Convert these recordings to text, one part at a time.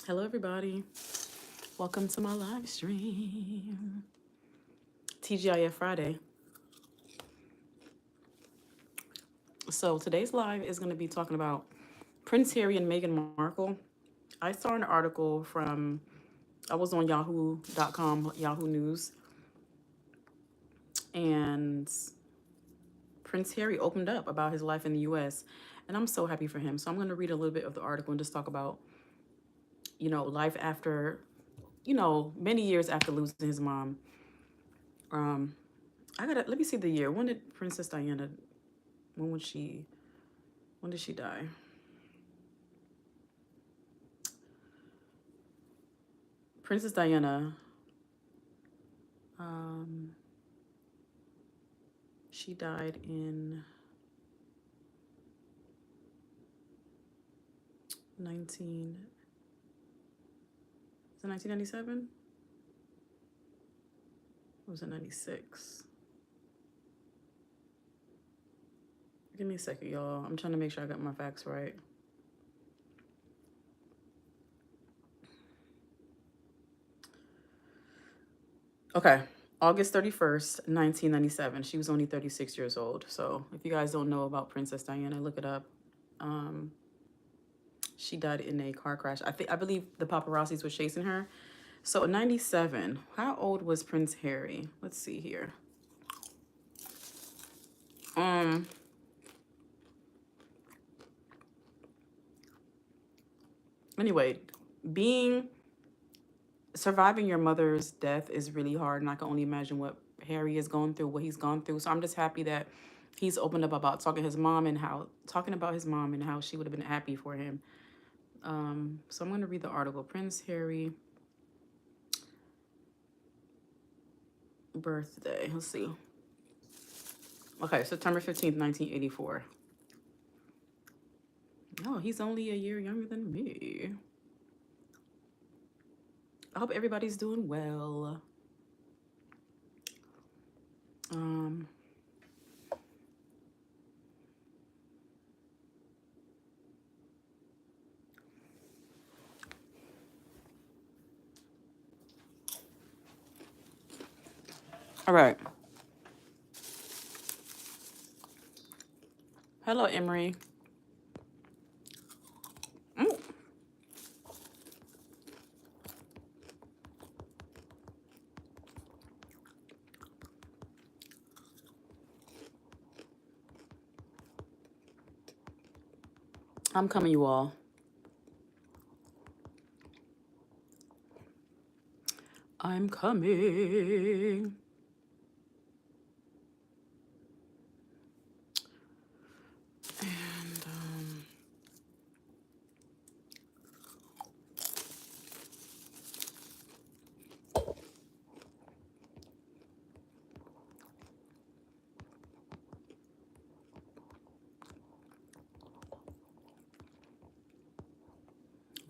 Hello, everybody. Welcome to my live stream. TGIF Friday. So, today's live is going to be talking about Prince Harry and Meghan Markle. I saw an article from, I was on yahoo.com, Yahoo News, and Prince Harry opened up about his life in the US. And I'm so happy for him. So, I'm going to read a little bit of the article and just talk about, life after, many years after losing his mom. Um, let me see the year. When did Princess Diana, when was she, when did she die? Princess Diana, um, she died in 19, is it 1997? Or was it 96? Give me a second, y'all. I'm trying to make sure I got my facts right. Okay, August 31st, 1997. She was only 36 years old. So if you guys don't know about Princess Diana, look it up. Um, she died in a car crash. I believe the paparazzis were chasing her. So in 97, how old was Prince Harry? Let's see here. Um, anyway, being surviving your mother's death is really hard, and I can only imagine what Harry is going through, what he's gone through. So I'm just happy that he's opened up about talking about his mom and how she would have been happy for him. So I'm going to read the article. Prince Harry birthday. Let's see. Okay, September 15th, 1984. Oh, he's only a year younger than me. I hope everybody's doing well. Um, all right. Hello, Emery. Mm, I'm coming, you all. I'm coming. And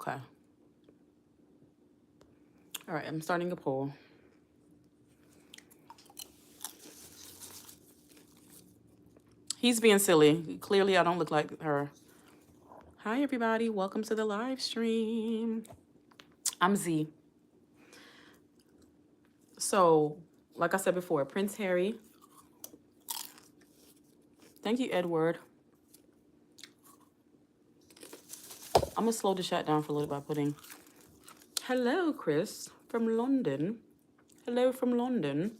okay. All right, I'm starting a poll. He's being silly. Clearly, I don't look like her. Hi, everybody. Welcome to the live stream. I'm Z. So, like I said before, Prince Harry. Thank you, Edward. I'm going to slow the chat down for a little bit by putting, hello, Chris from London. Hello from London.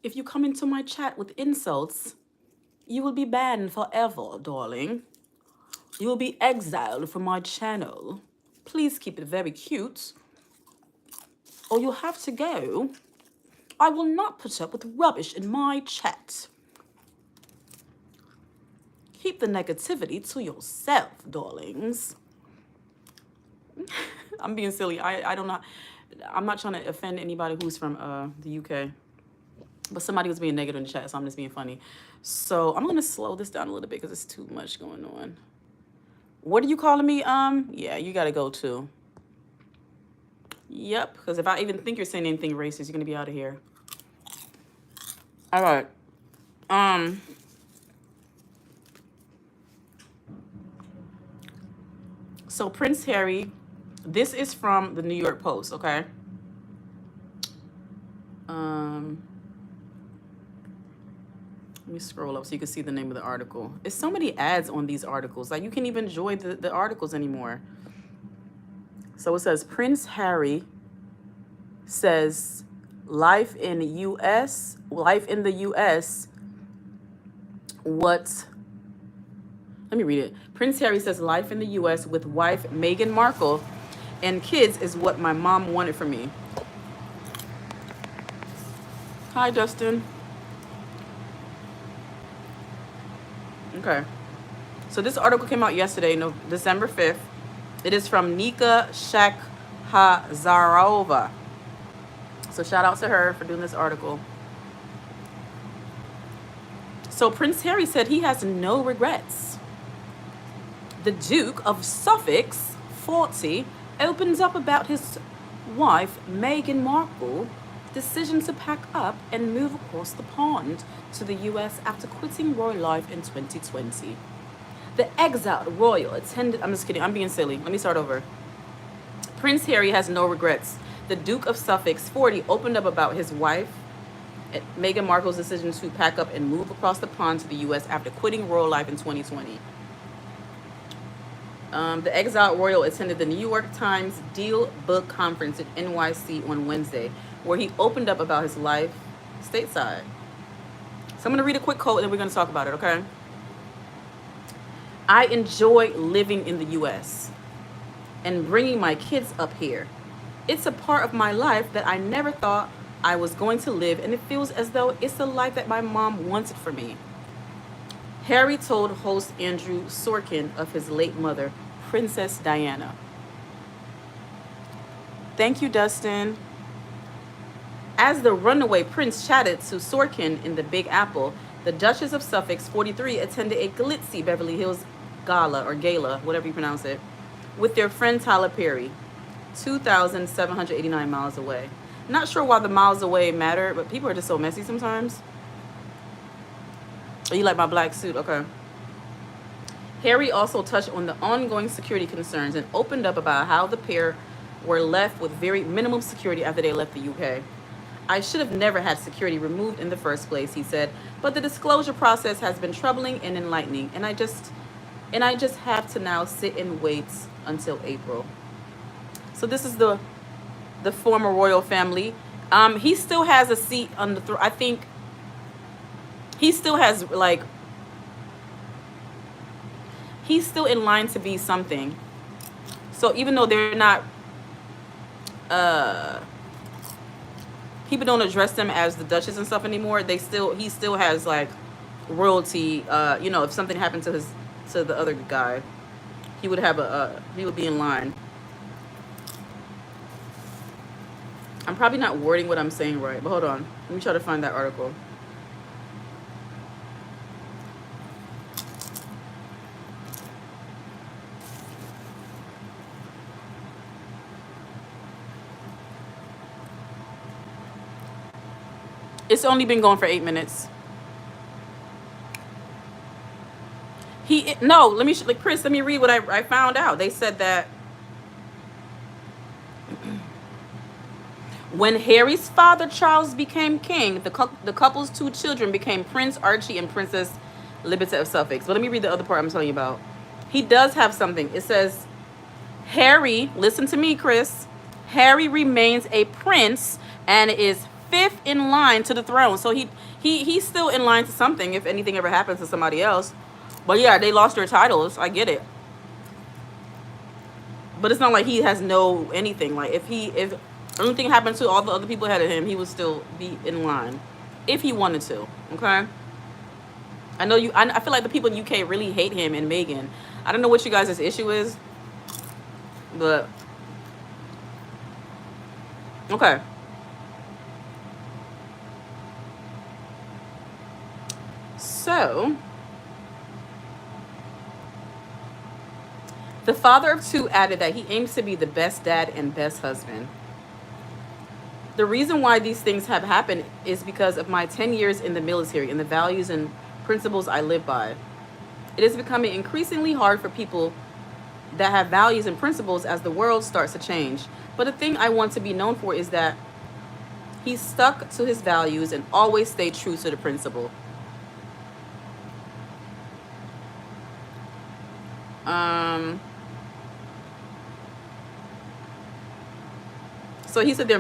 If you come into my chat with insults, you will be banned forever, darling. You will be exiled from my channel. Please keep it very cute, or you'll have to go. I will not put up with rubbish in my chat. Keep the negativity to yourself, darlings. I'm being silly. I don't know. I'm not trying to offend anybody who's from the UK. But somebody was being negative in the chat, so I'm just being funny. So I'm gonna slow this down a little bit because it's too much going on. What are you calling me? Yeah, you gotta go too. Yep, because if I even think you're saying anything racist, you're gonna be out of here. All right. Um. So Prince Harry, this is from the New York Post. Okay. Um. Let me scroll up so you can see the name of the article. It's so many ads on these articles. Like you can't even enjoy the articles anymore. So it says Prince Harry says life in the US, what let me read it. Prince Harry says life in the US with wife Meghan Markle and kids is what my mom wanted for me. Hi Justin. Okay. So this article came out yesterday, no, December 5th. It is from Nika Shakhazarova. So shout out to her for doing this article. So Prince Harry said he has no regrets. The Duke of Suffolk, 40, opens up about his wife Meghan Markle decision to pack up and move across the pond to the US after quitting royal life in 2020. The exiled royal attended... I'm just kidding. I'm being silly. Let me start over. Prince Harry has no regrets. The Duke of Suffolk, 40, opened up about his wife Meghan Markle's decision to pack up and move across the pond to the U.S. after quitting royal life in 2020. The exiled royal attended the New York Times Deal Book Conference in NYC on Wednesday, where he opened up about his life stateside. So I'm going to read a quick quote and then we're going to talk about it, okay? I enjoy living in the U.S. and bringing my kids up here. It's a part of my life that I never thought I was going to live, and it feels as though it's the life that my mom wanted for me. Harry told host Andrew Sorkin of his late mother, Princess Diana. Thank you, Dustin. As the runaway prince chatted to Sorkin in the Big Apple, the Duchess of Suffolk, 43, attended a glitzy Beverly Hills gala, whatever you pronounce it, with their friend Tyler Perry, 2,789 miles away. Not sure why the miles away matter, but people are just so messy sometimes. Oh, you like my black suit? Okay. Harry also touched on the ongoing security concerns and opened up about how the pair were left with very minimum security after they left the UK. I should have never had security removed in the first place, he said, but the disclosure process has been troubling and enlightening, and I just have to now sit and wait until April. So this is the former royal family. He still has a seat on the throne. I think he still has, like, he's still in line to be something. So even though they're not, people don't address them as the Duchess and stuff anymore, he still has, like, royalty. You know, if something happened to the other guy, he would be in line. I'm probably not wording what I'm saying right, but hold on. Let me try to find that article. It's only been going for 8 minutes. Chris, let me read what I found out. They said that when Harry's father, Charles, became king, the couple's 2 children became Prince Archie and Princess Elizabeth of Suffolk. So let me read the other part I'm telling you about. He does have something. It says, Harry, listen to me, Chris. Harry remains a prince and is 5th in line to the throne. So he's still in line to something if anything ever happens to somebody else. But yeah, they lost their titles. I get it. But it's not like he has no anything. Like if anything happened to all the other people ahead of him, he would still be in line if he wanted to. Okay. I know I feel like the people in UK really hate him and Meghan. I don't know what you guys' issue is, but okay. So the father of 2 added that he aims to be the best dad and best husband. The reason why these things have happened is because of my 10 years in the military and the values and principles I live by. It is becoming increasingly hard for people that have values and principles as the world starts to change. But the thing I want to be known for is that he stuck to his values and always stayed true to the principle. Um, so he said his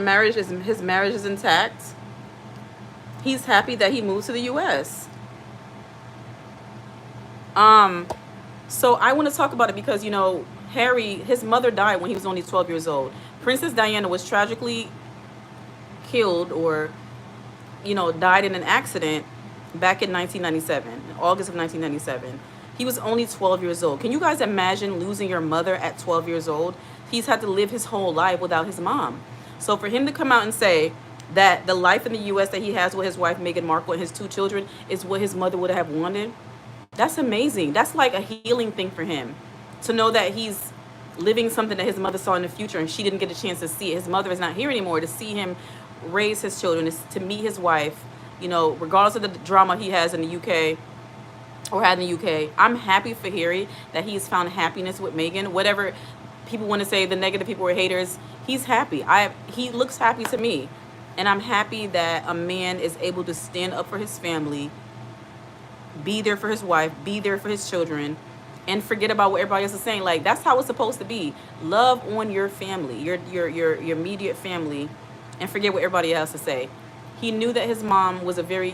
marriage is intact. He's happy that he moved to the U.S. So I want to talk about it because Harry, his mother died when he was only 12 years old. Princess Diana was tragically killed or died in an accident back in 1997, August of 1997. He was only 12 years old. Can you guys imagine losing your mother at 12 years old? He's had to live his whole life without his mom. So for him to come out and say that the life in the U.S. that he has with his wife, Meghan Markle, and his 2 children is what his mother would have wanted, that's amazing. That's like a healing thing for him. To know that he's living something that his mother saw in the future and she didn't get a chance to see it. His mother is not here anymore to see him raise his children, to meet his wife, regardless of the drama he has in the UK or had in the UK. I'm happy for Harry that he's found happiness with Meghan. Whatever people want to say, the negative people or haters, he's happy. He looks happy to me. And I'm happy that a man is able to stand up for his family, be there for his wife, be there for his children, and forget about what everybody else is saying. Like, that's how it's supposed to be. Love on your family, your immediate family, and forget what everybody else is say. He knew that his mom was a very,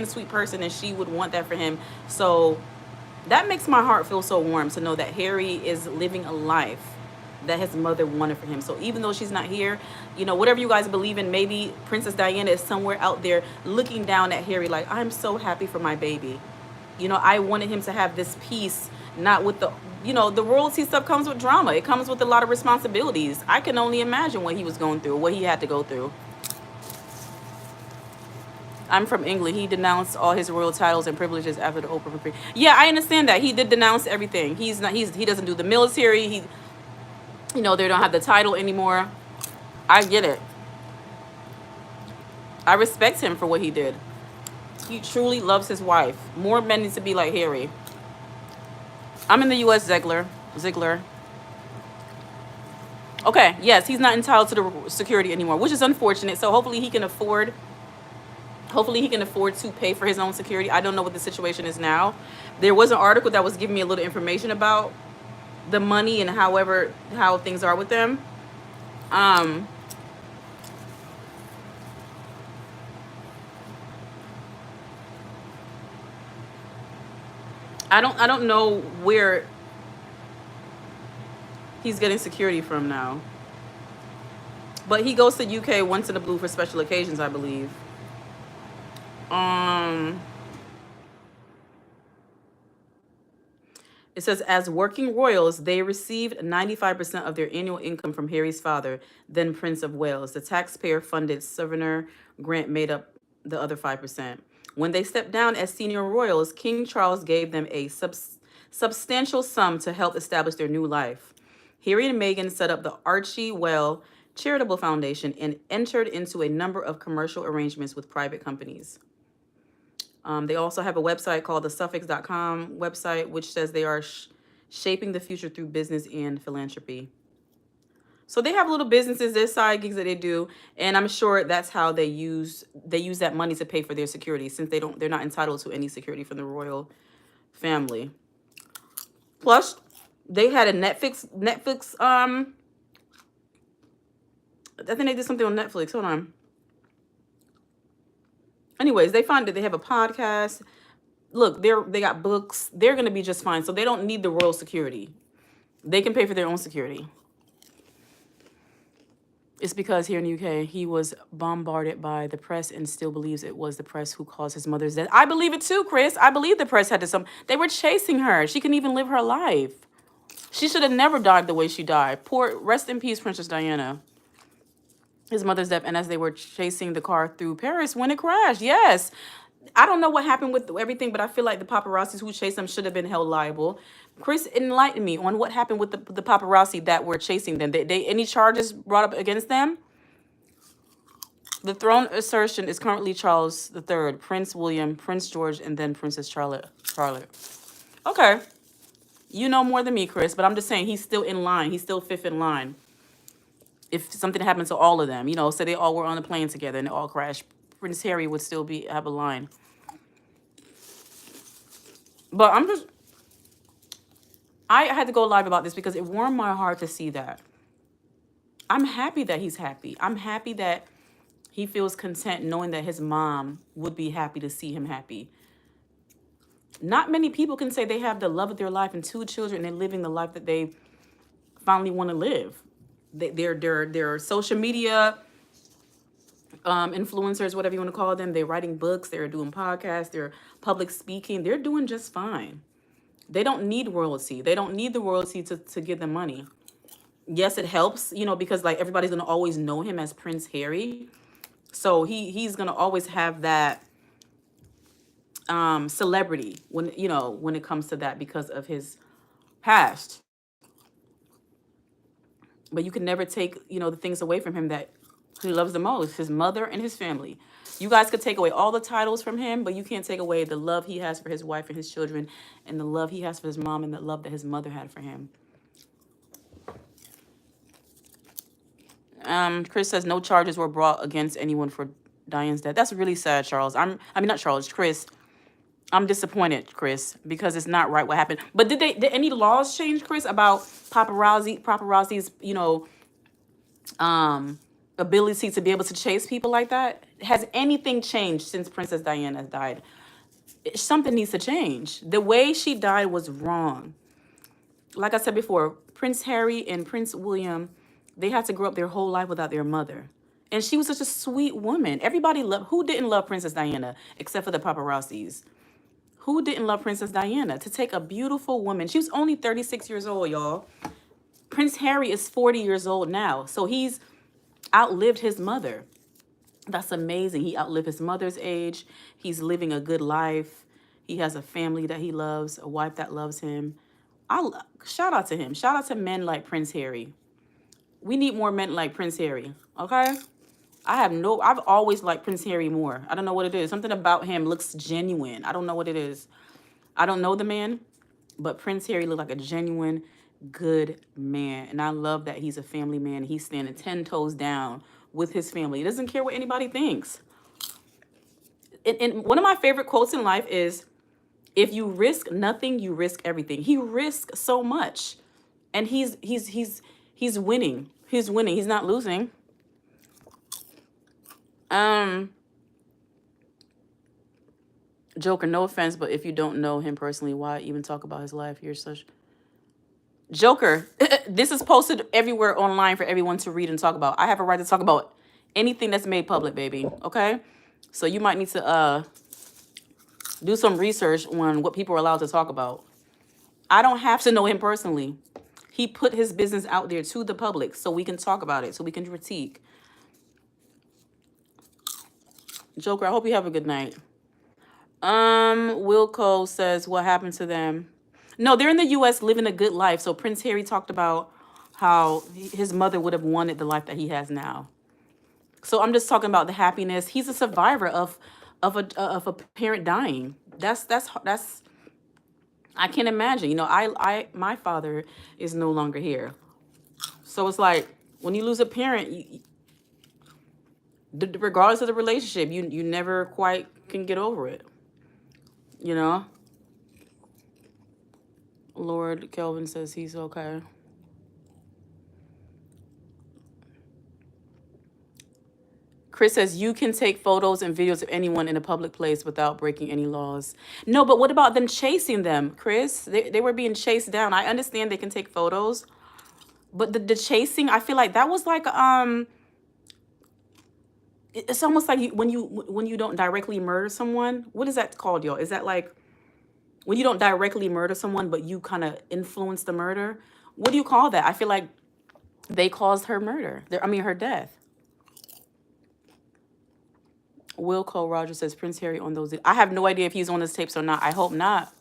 sweet person, and she would want that for him. So that makes my heart feel so warm to know that Harry is living a life that his mother wanted for him. So even though she's not here, whatever you guys believe in, maybe Princess Diana is somewhere out there looking down at Harry like, I'm so happy for my baby. I wanted him to have this peace, not with the royalty stuff comes with drama. It comes with a lot of responsibilities. I can only imagine what he was going through, what he had to go through. I'm from England. He denounced all his royal titles and privileges after the Oprah Winfrey. Yeah, I understand that. He did denounce everything. He doesn't do the military. They don't have the title anymore. I get it. I respect him for what he did. He truly loves his wife. More men need to be like Harry. I'm in the U.S., Ziegler. Okay, yes, he's not entitled to the security anymore, which is unfortunate. So hopefully he can afford to pay for his own security. I don't know what the situation is now. There was an article that was giving me a little information about the money and how things are with them. I don't know where he's getting security from now. But he goes to UK once in a blue for special occasions, I believe. It says, as working royals, they received 95% of their annual income from Harry's father, then Prince of Wales. The taxpayer-funded souvenir grant made up the other 5%. When they stepped down as senior royals, King Charles gave them a substantial sum to help establish their new life. Harry and Meghan set up the Archie Well Charitable Foundation and entered into a number of commercial arrangements with private companies. They also have a website called the Suffolk.com website, which says they are shaping the future through business and philanthropy. So they have little businesses, their side gigs that they do, and I'm sure that's how they use that money to pay for their security, since they're not entitled to any security from the royal family. Plus, they had a Netflix. I think they did something on Netflix. Hold on. Anyways, they find that they have a podcast. Look, they got books. They're going to be just fine. So they don't need the royal security. They can pay for their own security. It's because here in the UK, he was bombarded by the press and still believes it was the press who caused his mother's death. I believe it too, Chris. I believe the press had to they were chasing her. She couldn't even live her life. She should have never died the way she died. Rest in peace, Princess Diana. His mother's death, and as they were chasing the car through Paris when it crashed. Yes. I don't know what happened with everything, but I feel like the paparazzis who chased them should have been held liable. Chris, enlighten me on what happened with the paparazzi that were chasing them. They any charges brought up against them? The throne assertion is currently Charles III, Prince William, Prince George, and then Princess Charlotte. Charlotte. Okay. You know more than me, Chris, but I'm just saying he's still in line. He's still fifth in line. If something happened to all of them, say they all were on a plane together and they all crashed, Prince Harry would still have a line. But I had to go live about this because it warmed my heart to see that. I'm happy that he's happy. I'm happy that he feels content knowing that his mom would be happy to see him happy. Not many people can say they have the love of their life and 2 children and they're living the life that they finally want to live. They're social media influencers, whatever you want to call them. They're writing books. They're doing podcasts. They're public speaking. They're doing just fine. They don't need royalty. They don't need the royalty to give them money. Yes, it helps, because like everybody's going to always know him as Prince Harry. So he's going to always have that celebrity when it comes to that because of his past. But you can never take the things away from him that he loves the most, his mother and his family. You guys could take away all the titles from him, but you can't take away the love he has for his wife and his children, and the love he has for his mom, and the love that his mother had for him. Chris says no charges were brought against anyone for Diane's death. That's really sad, Charles. Not Charles, Chris. I'm disappointed, Chris, because it's not right what happened. But did any laws change, Chris, about paparazzi's, ability to be able to chase people like that? Has anything changed since Princess Diana died? Something needs to change. The way she died was wrong. Like I said before, Prince Harry and Prince William, they had to grow up their whole life without their mother. And she was such a sweet woman. Everybody loved, who didn't love Princess Diana except for the paparazzis? Who didn't love Princess Diana? To take a beautiful woman. She was only 36 years old, y'all. Prince Harry is 40 years old now. So he's outlived his mother. That's amazing. He outlived his mother's age. He's living a good life. He has a family that he loves, a wife that loves him. Shout out to him. Shout out to men like Prince Harry. We need more men like Prince Harry, okay? I've always liked Prince Harry more. I don't know what it is. Something about him looks genuine. I don't know what it is. I don't know the man, but Prince Harry looked like a genuine, good man. And I love that he's a family man. He's standing 10 toes down with his family. He doesn't care what anybody thinks. And one of my favorite quotes in life is, if you risk nothing, you risk everything. He risks so much. And he's winning. He's winning. He's not losing. Joker, no offense, but if you don't know him personally, why even talk about his life? You're such... Joker, this is posted everywhere online for everyone to read and talk about. I have a right to talk about anything that's made public, baby. Okay? So you might need to do some research on what people are allowed to talk about. I don't have to know him personally. He put his business out there to the public so we can talk about it, so we can critique. Joker, I hope you have a good night. Wilco says, what happened to them? No, they're in the U.S. living a good life. So Prince Harry talked about how his mother would have wanted the life that he has now. So I'm just talking about the happiness. He's a survivor of a parent dying. That's I can't imagine. My father is no longer here. So it's like when you lose a parent, regardless of the relationship, you never quite can get over it. Lord Kelvin says he's okay. Chris says, you can take photos and videos of anyone in a public place without breaking any laws. No, but what about them chasing them, Chris? They were being chased down. I understand they can take photos, but the chasing, I feel like that was like, it's almost like when you don't directly murder someone. What is that called, y'all? Is that like when you don't directly murder someone, but you kind of influence the murder? What do you call that? I feel like they caused her murder. Her death. Wilco Rogers says, Prince Harry on those. I have no idea if he's on those tapes or not. I hope not.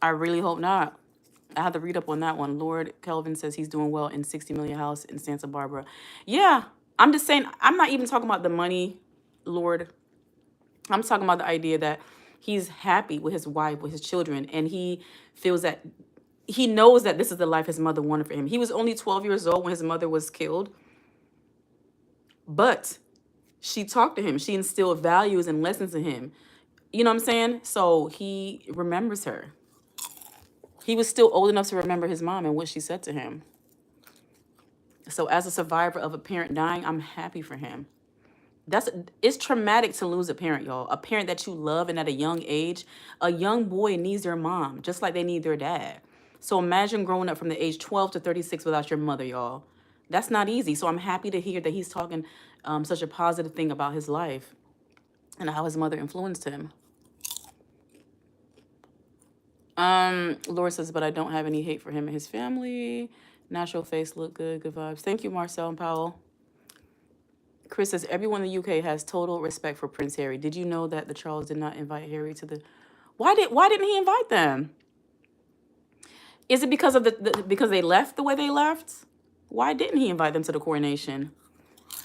I really hope not. I have to read up on that one. Lord Kelvin says he's doing well in 60 Million House in Santa Barbara. Yeah, I'm just saying, I'm not even talking about the money, Lord. I'm talking about the idea that he's happy with his wife, with his children, and he feels that he knows that this is the life his mother wanted for him. He was only 12 years old when his mother was killed, but she talked to him. She instilled values and lessons in him. You know what I'm saying? So he remembers her. He was still old enough to remember his mom and what she said to him. So as a survivor of a parent dying, I'm happy for him. It's traumatic to lose a parent, y'all. A parent that you love, and at a young age, a young boy needs their mom just like they need their dad. So imagine growing up from the age 12 to 36 without your mother, y'all. That's not easy. So I'm happy to hear that he's talking such a positive thing about his life and how his mother influenced him. Laura says, but I don't have any hate for him and his family. Natural face, look good, good vibes. Thank you, Marcel and Powell. Chris says, everyone in the UK has total respect for Prince Harry. Did you know that the Charles did not invite Harry to the... Why didn't he invite them? Is it because of because they left the way they left? Why didn't he invite them to the coronation?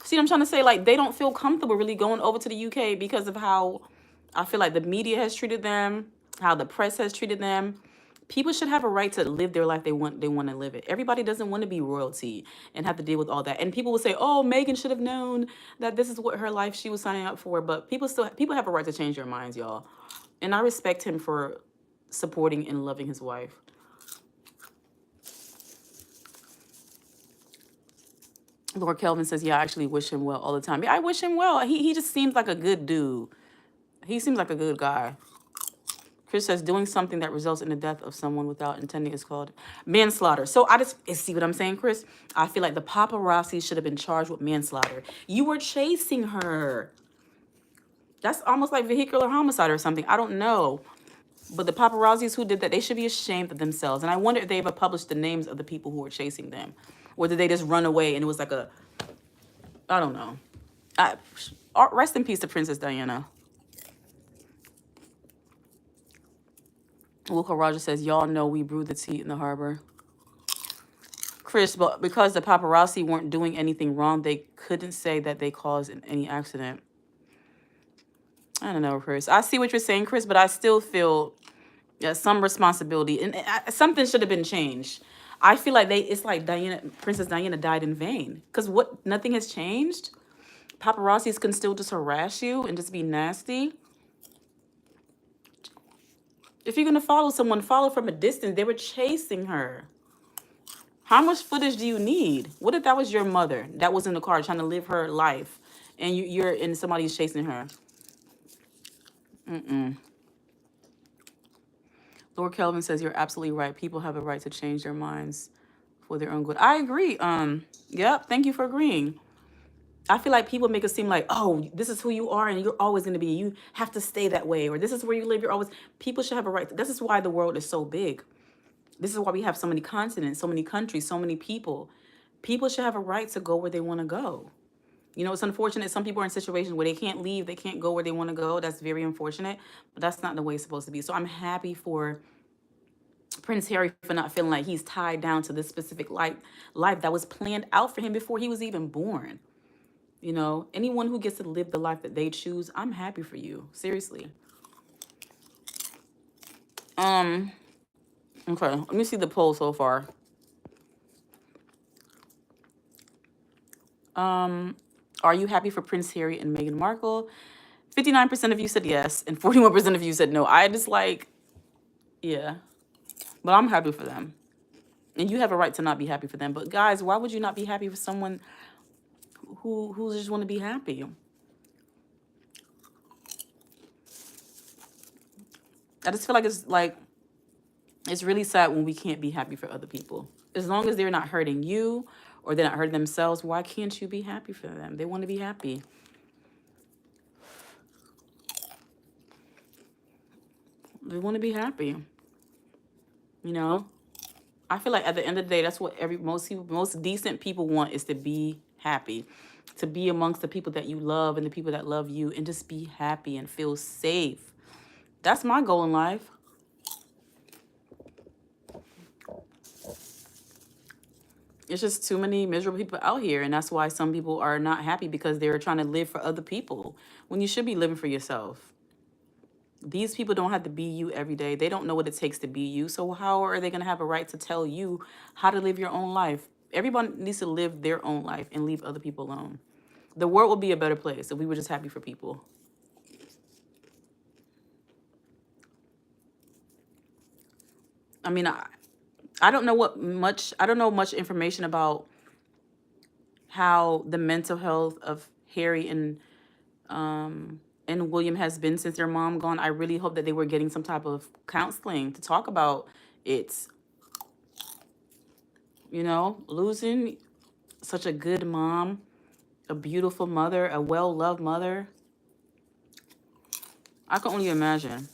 See what I'm trying to say? Like, they don't feel comfortable really going over to the UK because of how I feel like the media has treated them, how the press has treated them. People should have a right to live their life they want to live it. Everybody doesn't want to be royalty and have to deal with all that. And people will say, oh, Meghan should have known that this is what her life she was signing up for. But people have a right to change their minds, y'all. And I respect him for supporting and loving his wife. Lord Kelvin says, yeah, I actually wish him well all the time. Yeah, I wish him well. He just seems like a good dude. He seems like a good guy. Chris says, doing something that results in the death of someone without intending is called manslaughter. So I just see what I'm saying, Chris? I feel like the paparazzi should have been charged with manslaughter. You were chasing her. That's almost like vehicular homicide or something. I don't know. But the paparazzis who did that, they should be ashamed of themselves. And I wonder if they ever published the names of the people who were chasing them. Or did they just run away and it was like a, I don't know. Rest in peace to Princess Diana. Luca Roger says, y'all know we brewed the tea in the harbor. Chris, but because the paparazzi weren't doing anything wrong, they couldn't say that they caused any accident. I don't know, Chris. I see what you're saying, Chris, but I still feel some responsibility. And something should have been changed. I feel like it's like Princess Diana died in vain. Because nothing has changed? Paparazzis can still just harass you and just be nasty. If you're going to follow someone, follow from a distance. They were chasing her. How much footage do you need? What if that was your mother that was in the car trying to live her life and and somebody's chasing her? Lord Kelvin says, you're absolutely right. People have a right to change their minds for their own good. I agree. Yep. Thank you for agreeing. I feel like people make it seem like, oh, this is who you are and you're always going to be. You have to stay that way. Or this is where you live. People should have a right. This is why the world is so big. This is why we have so many continents, so many countries, so many people. People should have a right to go where they want to go. You know, it's unfortunate. Some people are in situations where they can't leave. They can't go where they want to go. That's very unfortunate. But that's not the way it's supposed to be. So I'm happy for Prince Harry for not feeling like he's tied down to this specific life that was planned out for him before he was even born. You know, anyone who gets to live the life that they choose, I'm happy for you. Seriously. Okay, let me see the poll so far. Are you happy for Prince Harry and Meghan Markle? 59% of you said yes, and 41% of you said no. I just yeah. But I'm happy for them. And you have a right to not be happy for them. But guys, why would you not be happy for someone who just want to be happy? I just feel like it's really sad when we can't be happy for other people. As long as they're not hurting you or they're not hurting themselves, why can't you be happy for them? They want to be happy. They want to be happy. You know? I feel like at the end of the day, that's what most decent people want, is to be happy. To be amongst the people that you love and the people that love you and just be happy and feel safe. That's my goal in life. It's just too many miserable people out here, and that's why some people are not happy because they're trying to live for other people when you should be living for yourself. These people don't have to be you every day. They don't know what it takes to be you. So how are they going to have a right to tell you how to live your own life? Everyone needs to live their own life and leave other people alone. The world would be a better place if we were just happy for people. I mean, I don't know I don't know much information about how the mental health of Harry and William has been since their mom gone. I really hope that they were getting some type of counseling to talk about it. Losing such a good mom, a beautiful mother, a well-loved mother. I can only imagine.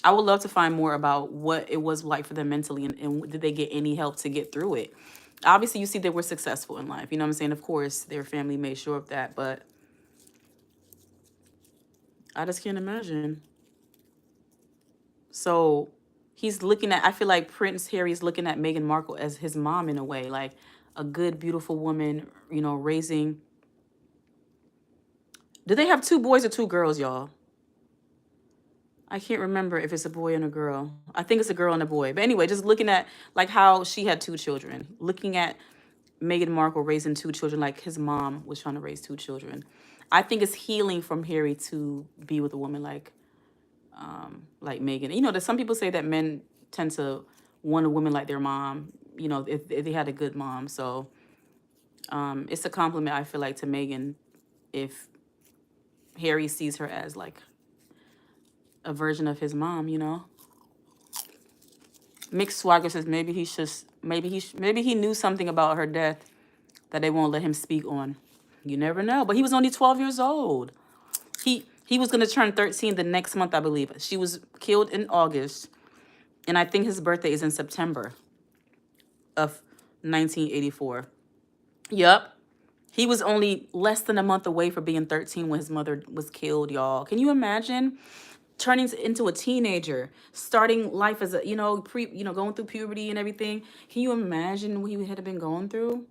I would love to find more about what it was like for them mentally, and did they get any help to get through it. Obviously, you see they were successful in life. You know what I'm saying? Of course, their family made sure of that, but I just can't imagine. So he's looking at, I feel like Prince Harry is looking at Meghan Markle as his mom in a way, like a good, beautiful woman, raising. Do they have two boys or two girls, y'all? I can't remember if it's a boy and a girl. I think it's a girl and a boy. But anyway, just looking at like how she had two children, looking at Meghan Markle raising two children like his mom was trying to raise two children. I think it's healing from Harry to be with a woman like Meghan. That some people say that men tend to want a woman like their mom, if they had a good mom. So it's a compliment, I feel like, to Meghan if Harry sees her as like a version of his mom. Mick Swagger says maybe he knew something about her death that they won't let him speak on. You never know. But he was only 12 years old. He was gonna turn 13 the next month, I believe. She was killed in August, and I think his birthday is in September of 1984. Yup. He was only less than a month away from being 13 when his mother was killed, y'all. Can you imagine turning into a teenager, starting life as a, going through puberty and everything? Can you imagine what he had been going through?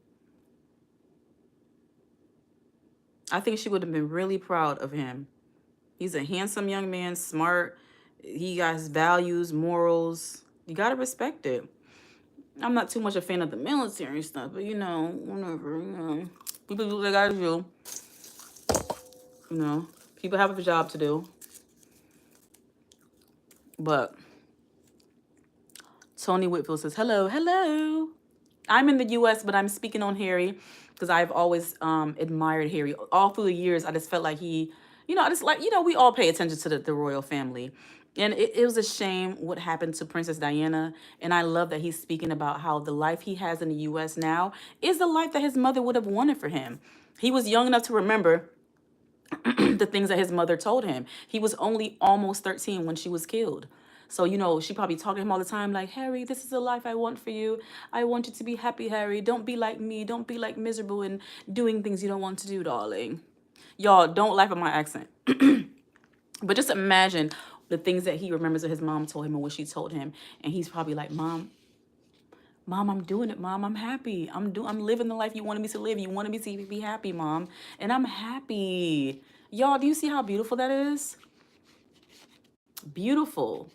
I think she would have been really proud of him. He's a handsome young man, smart. He got his values, morals. You got to respect it. I'm not too much a fan of the military stuff, but whatever. People do what they got to do. People have a job to do. But Tony Whitfield says, hello, hello. I'm in the U.S., but I'm speaking on Harry because I've always admired Harry. All through the years, I just felt like he, I just like, we all pay attention to the royal family. And it was a shame what happened to Princess Diana. And I love that he's speaking about how the life he has in the U.S. now is the life that his mother would have wanted for him. He was young enough to remember the things that his mother told him. He was only almost 13 when she was killed. So, she probably talked to him all the time like, Harry, this is the life I want for you. I want you to be happy, Harry. Don't be like me. Don't be like miserable and doing things you don't want to do, darling. Y'all, don't laugh at my accent. But just imagine the things that he remembers that his mom told him and what she told him. And he's probably like, Mom, I'm doing it, Mom. I'm happy. I'm living the life you wanted me to live. You wanted me to be happy, Mom. And I'm happy. Y'all, do you see how beautiful that is? Beautiful.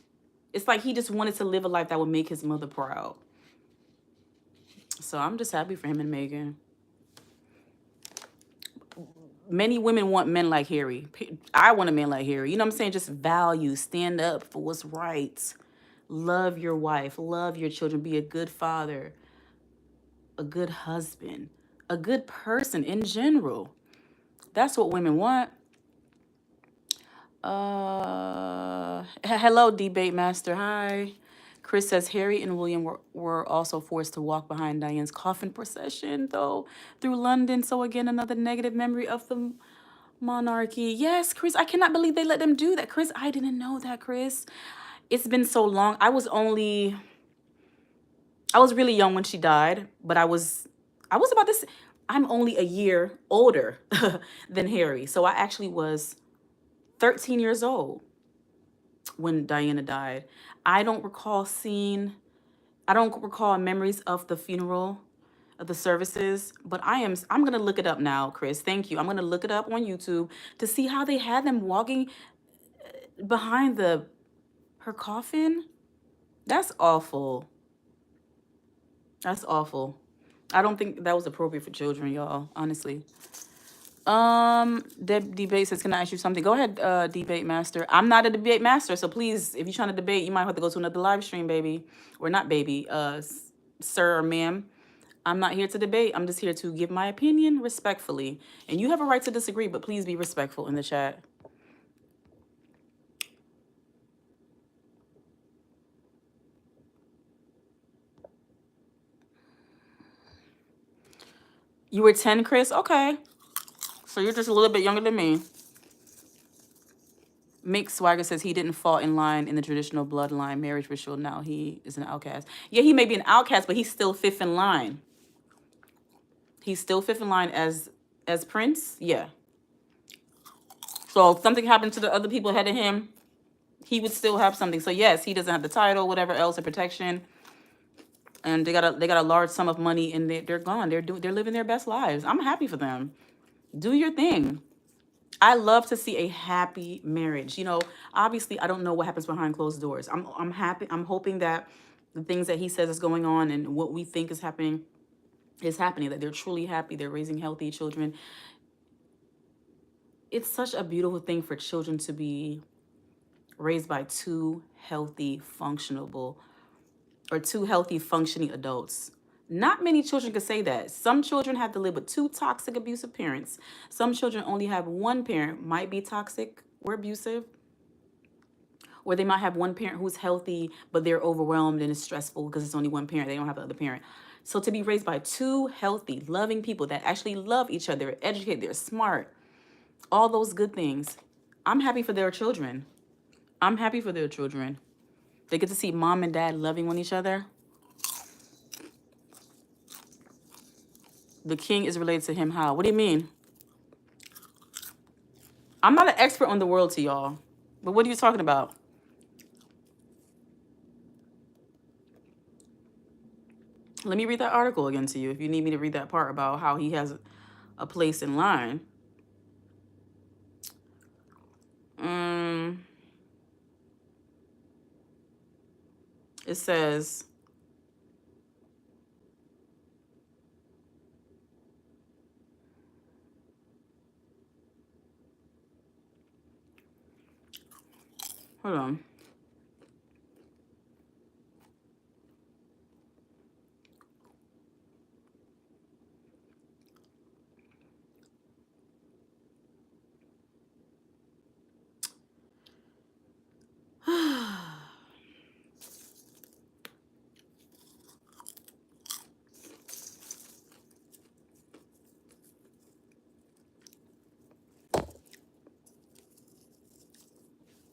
It's like he just wanted to live a life that would make his mother proud. So I'm just happy for him and Meghan. Many women want men like Harry. I want a man like Harry. You know what I'm saying? Just value, stand up for what's right. Love your wife, love your children, be a good father, a good husband, a good person in general. That's what women want. Hello, debate master. Hi. Chris says Harry and William were also forced to walk behind Diane's coffin procession, though, through London. So again, another negative memory of the monarchy. Yes, Chris, I cannot believe they let them do that. Chris, I didn't know that, Chris. It's been so long. I was really young when she died, but I was about this. I'm only a year older than Harry. So I actually was 13 years old when Diana died. I don't recall memories of the funeral, of the services, but I'm gonna look it up now, Chris. Thank you. I'm gonna look it up on YouTube to see how they had them walking behind her coffin. That's awful. That's awful. I don't think that was appropriate for children, y'all, honestly. Debate says, can I ask you something? Go ahead, debate master. I'm not a debate master, so please, if you're trying to debate, you might have to go to another live stream, baby. Or not baby, sir or ma'am. I'm not here to debate. I'm just here to give my opinion respectfully. And you have a right to disagree, but please be respectful in the chat. You were 10, Chris? Okay. So you're just a little bit younger than me. Mick Swagger says he didn't fall in line in the traditional bloodline marriage ritual. Now he is an outcast. Yeah, he may be an outcast, but he's still fifth in line. He's still fifth in line as Prince. Yeah. So if something happened to the other people ahead of him, he would still have something. So yes, he doesn't have the title, whatever else, the protection, and they got a large sum of money, and they're gone. They're living their best lives. I'm happy for them. Do your thing. I love to see a happy marriage. You know, obviously, I don't know what happens behind closed doors. I'm happy. I'm hoping that the things that he says is going on and what we think is happening, that they're truly happy. They're raising healthy children. It's such a beautiful thing for children to be raised by two healthy, functioning adults. Not many children could say that. Some children have to live with two toxic, abusive parents. Some children only have one parent, might be toxic or abusive, or they might have one parent who's healthy, but they're overwhelmed and it's stressful because it's only one parent. They don't have the other parent. So to be raised by two healthy, loving people that actually love each other, educate, they're smart, all those good things. I'm happy for their children. I'm happy for their children. They get to see mom and dad loving one each other. The king is related to him how? What do you mean? I'm not an expert on the world to y'all. But what are you talking about? Let me read that article again to you if you need me to read that part about how he has a place in line. It says, hold on.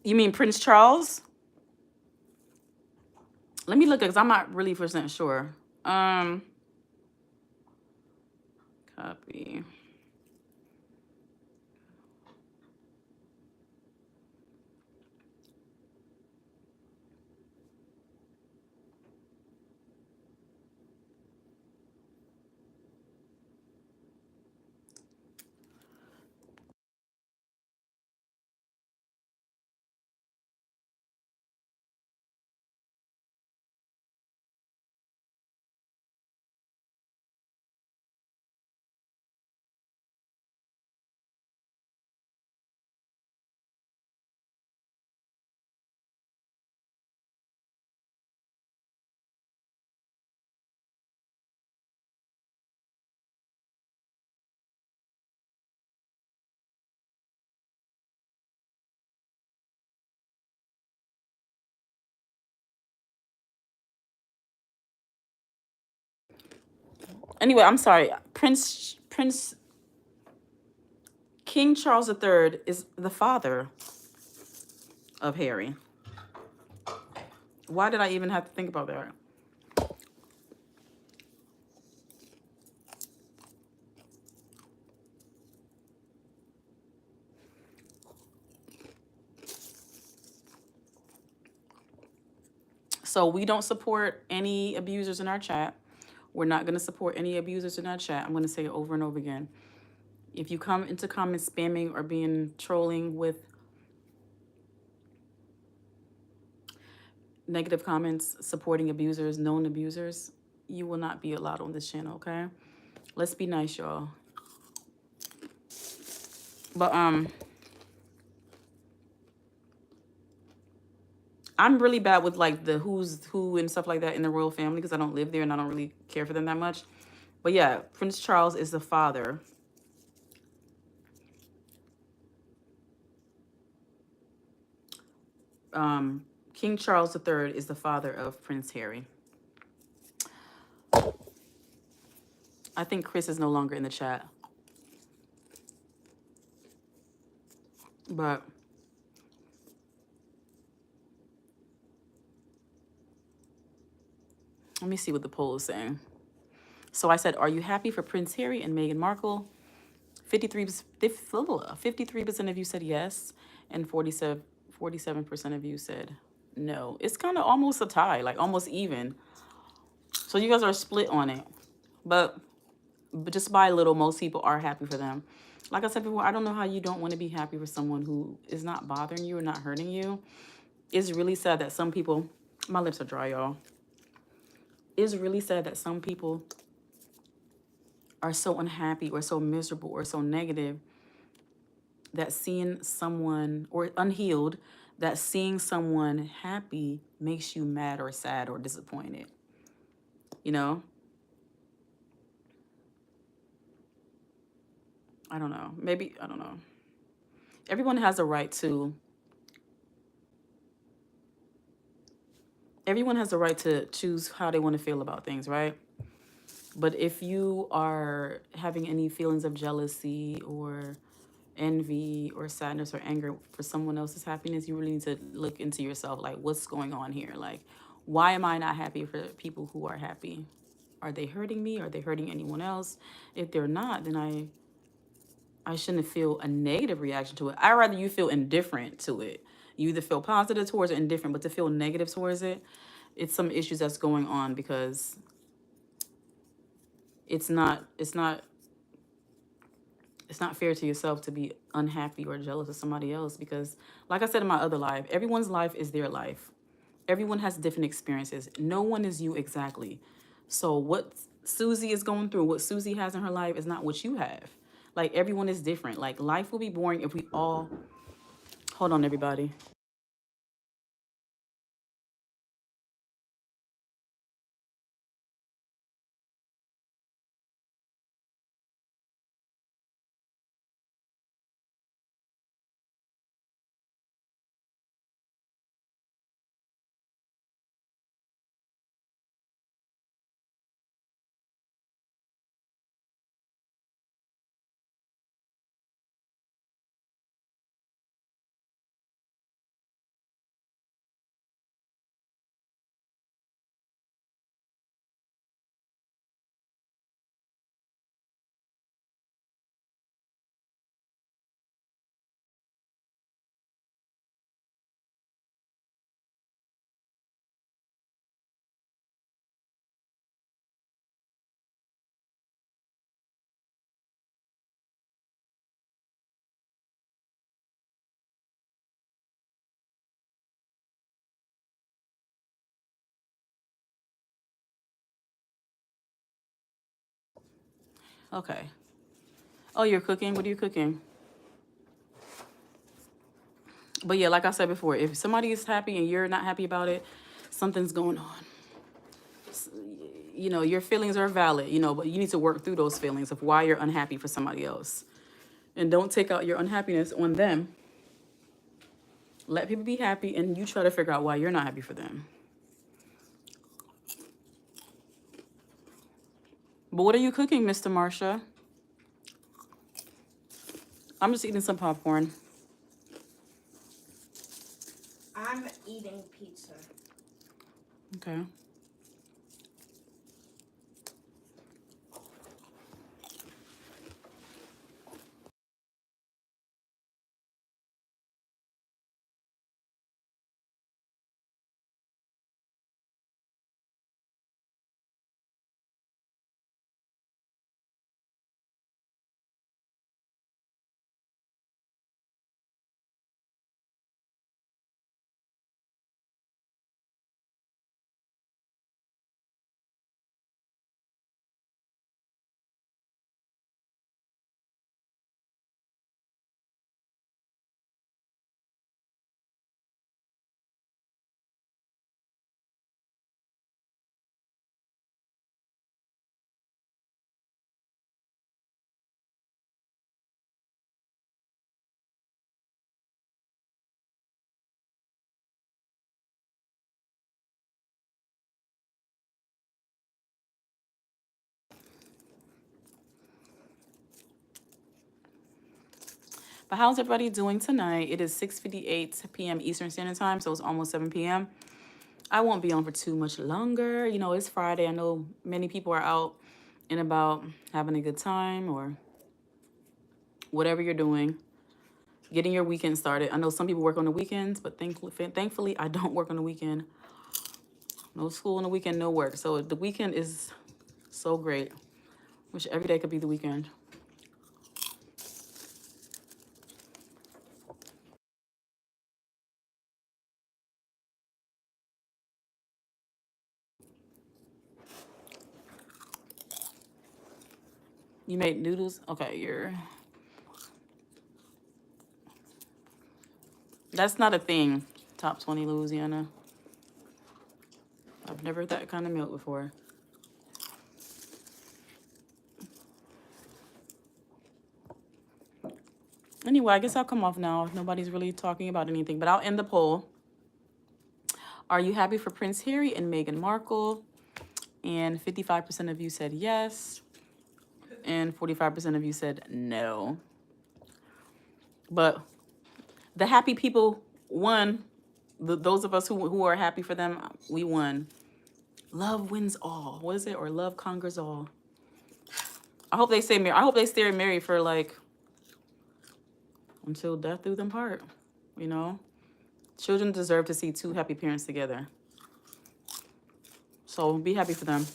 You mean Prince Charles? Let me look at it because I'm not really % sure. Copy. Anyway, I'm sorry. Prince King Charles III is the father of Harry. Why did I even have to think about that? So we don't support any abusers in our chat. We're not going to support any abusers in our chat. I'm going to say it over and over again. If you come into comments spamming or being trolling with negative comments supporting abusers, known abusers, you will not be allowed on this channel, okay? Let's be nice, y'all. But I'm really bad with like the who's who and stuff like that in the royal family because I don't live there and I don't really care for them that much. But yeah, Prince Charles is the father. King Charles III is the father of Prince Harry. I think Chris is no longer in the chat. But let me see what the poll is saying. So I said, are you happy for Prince Harry and Meghan Markle? 53% of you said yes, and 47% of you said no. It's kind of almost a tie, like almost even. So you guys are split on it. But just by a little, most people are happy for them. Like I said before, I don't know how you don't want to be happy for someone who is not bothering you or not hurting you. It's really sad that some people, my lips are dry, y'all. It's really sad that some people are so unhappy or so miserable or so negative that seeing someone, or unhealed, that seeing someone happy makes you mad or sad or disappointed. You know? I don't know. Maybe, I don't know. Everyone has a right to choose how they want to feel about things, right? But if you are having any feelings of jealousy or envy or sadness or anger for someone else's happiness, you really need to look into yourself, like what's going on here? Like, why am I not happy for people who are happy? Are they hurting me? Are they hurting anyone else? If they're not, then I shouldn't feel a negative reaction to it. I'd rather you feel indifferent to it. You either feel positive towards it or indifferent, but to feel negative towards it, it's some issues that's going on because it's not fair to yourself to be unhappy or jealous of somebody else because, like I said in my other live, everyone's life is their life. Everyone has different experiences. No one is you exactly. So what Susie is going through, what Susie has in her life is not what you have. Like, everyone is different. Like, life will be boring if we all... Hold on, everybody. Okay. Oh, you're cooking? What are you cooking? But yeah, like I said before, if somebody is happy and you're not happy about it, something's going on. You know, your feelings are valid, you know, but you need to work through those feelings of why you're unhappy for somebody else. And don't take out your unhappiness on them. Let people be happy and you try to figure out why you're not happy for them. But what are you cooking, Mr. Marsha? I'm just eating some popcorn. I'm eating pizza. Okay. But how's everybody doing tonight? It is 6:58 p.m. Eastern Standard Time, so it's almost 7 p.m. I won't be on for too much longer. You know, it's Friday. I know many people are out and about having a good time or whatever you're doing, getting your weekend started. I know some people work on the weekends, but thankfully I don't work on the weekend. No school on the weekend, no work. So the weekend is so great. Wish every day could be the weekend. You made noodles? Okay, that's not a thing. Top 20 Louisiana. I've never had that kind of milk before. Anyway, I guess I'll come off now if nobody's really talking about anything. But I'll end the poll. Are you happy for Prince Harry and Meghan Markle? And 55% of you said yes. And 45% of you said no. But the happy people won. Those of us who are happy for them, we won. Love wins all. What is it? Or love conquers all. I hope they stay married. I hope they stay married for like until death do them part. You know? Children deserve to see two happy parents together. So be happy for them.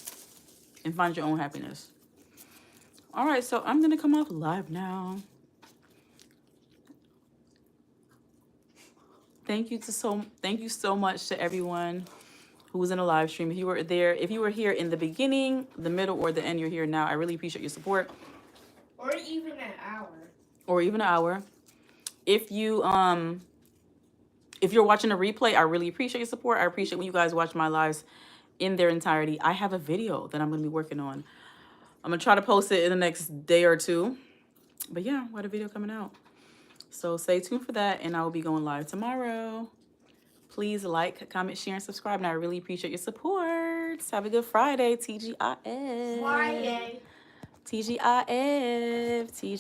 And find your own happiness. All right, so I'm going to come off live now. Thank you so much to everyone who was in a live stream. If you were there, if you were here in the beginning, the middle, or the end, you're here now. I really appreciate your support. Or even an hour. Or even an hour. If you're watching a replay, I really appreciate your support. I appreciate when you guys watch my lives in their entirety. I have a video that I'm going to be working on. I'm going to try to post it in the next day or two. But yeah, what a video coming out. So stay tuned for that, and I will be going live tomorrow. Please like, comment, share, and subscribe, and I really appreciate your support. Have a good Friday. TGIF. Friday. TGIF.